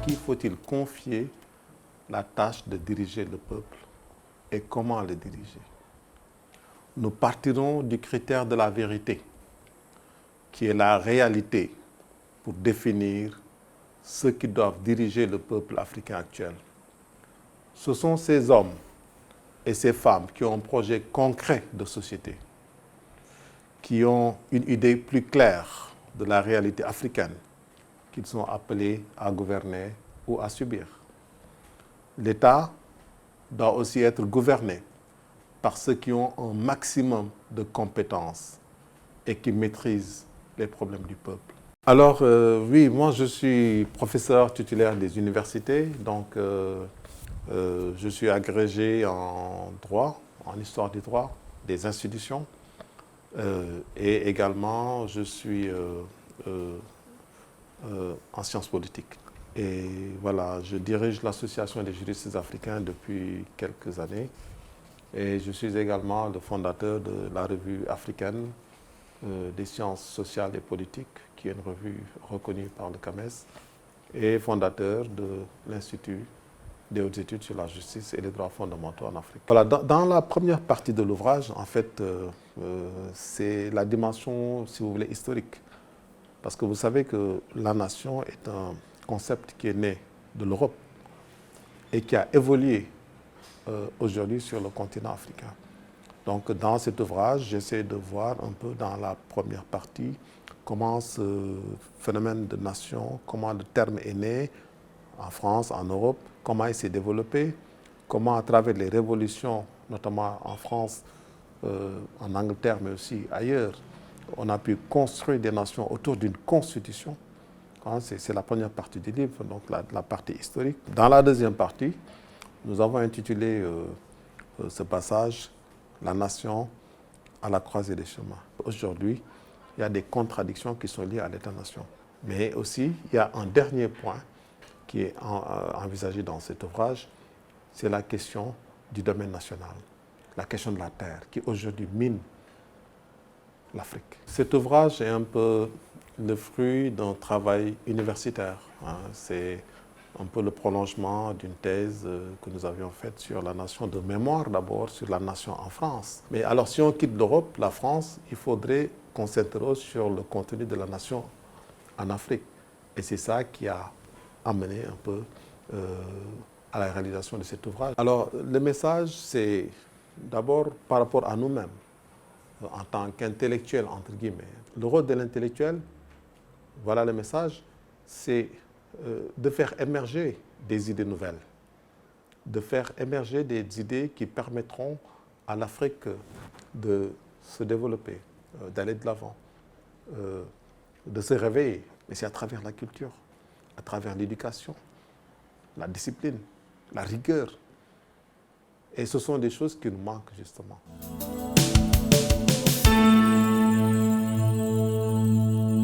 qui faut-il confier la tâche de diriger le peuple et comment le diriger? Nous partirons du critère de la vérité, qui est la réalité, pour définir ceux qui doivent diriger le peuple africain actuel. Ce sont ces hommes et ces femmes qui ont un projet concret de société, qui ont une idée plus claire de la réalité africaine, qu'ils sont appelés à gouverner ou à subir. L'État doit aussi être gouverné par ceux qui ont un maximum de compétences et qui maîtrisent les problèmes du peuple. Alors, oui, moi je suis professeur titulaire des universités, donc je suis agrégé en droit, en histoire du droit, des institutions, et également je suis en sciences politiques. Et voilà, je dirige l'association des juristes africains depuis quelques années. Et je suis également le fondateur de la revue africaine des sciences sociales et politiques, qui est une revue reconnue par le CAMES, et fondateur de l'Institut des hautes études sur la justice et les droits fondamentaux en Afrique. Voilà, dans la première partie de l'ouvrage, en fait, c'est la dimension, si vous voulez, historique. Parce que vous savez que la nation est un concept qui est né de l'Europe et qui a évolué aujourd'hui sur le continent africain. Donc dans cet ouvrage, j'essaie de voir un peu dans la première partie comment ce phénomène de nation, comment le terme est né en France, en Europe, comment il s'est développé, comment à travers les révolutions, notamment en France, en Angleterre, mais aussi ailleurs, on a pu construire des nations autour d'une constitution. C'est la première partie du livre, donc la partie historique. Dans la deuxième partie, nous avons intitulé ce passage « La nation à la croisée des chemins ». Aujourd'hui, il y a des contradictions qui sont liées à l'État-nation. Mais aussi, il y a un dernier point qui est envisagé dans cet ouvrage, c'est la question du domaine national, la question de la terre, qui aujourd'hui mine l'Afrique. Cet ouvrage est un peu le fruit d'un travail universitaire. C'est un peu le prolongement d'une thèse que nous avions faite sur la nation, de mémoire d'abord, sur la nation en France. Mais alors si on quitte l'Europe, la France, il faudrait qu'on s'interroge sur le contenu de la nation en Afrique. Et c'est ça qui a amené un peu à la réalisation de cet ouvrage. Alors le message, c'est d'abord par rapport à nous-mêmes, en tant qu'intellectuel, entre guillemets. Le rôle de l'intellectuel, voilà le message, c'est de faire émerger des idées nouvelles, de faire émerger des idées qui permettront à l'Afrique de se développer, d'aller de l'avant, de se réveiller. Mais c'est à travers la culture, à travers l'éducation, la discipline, la rigueur. Et ce sont des choses qui nous manquent justement.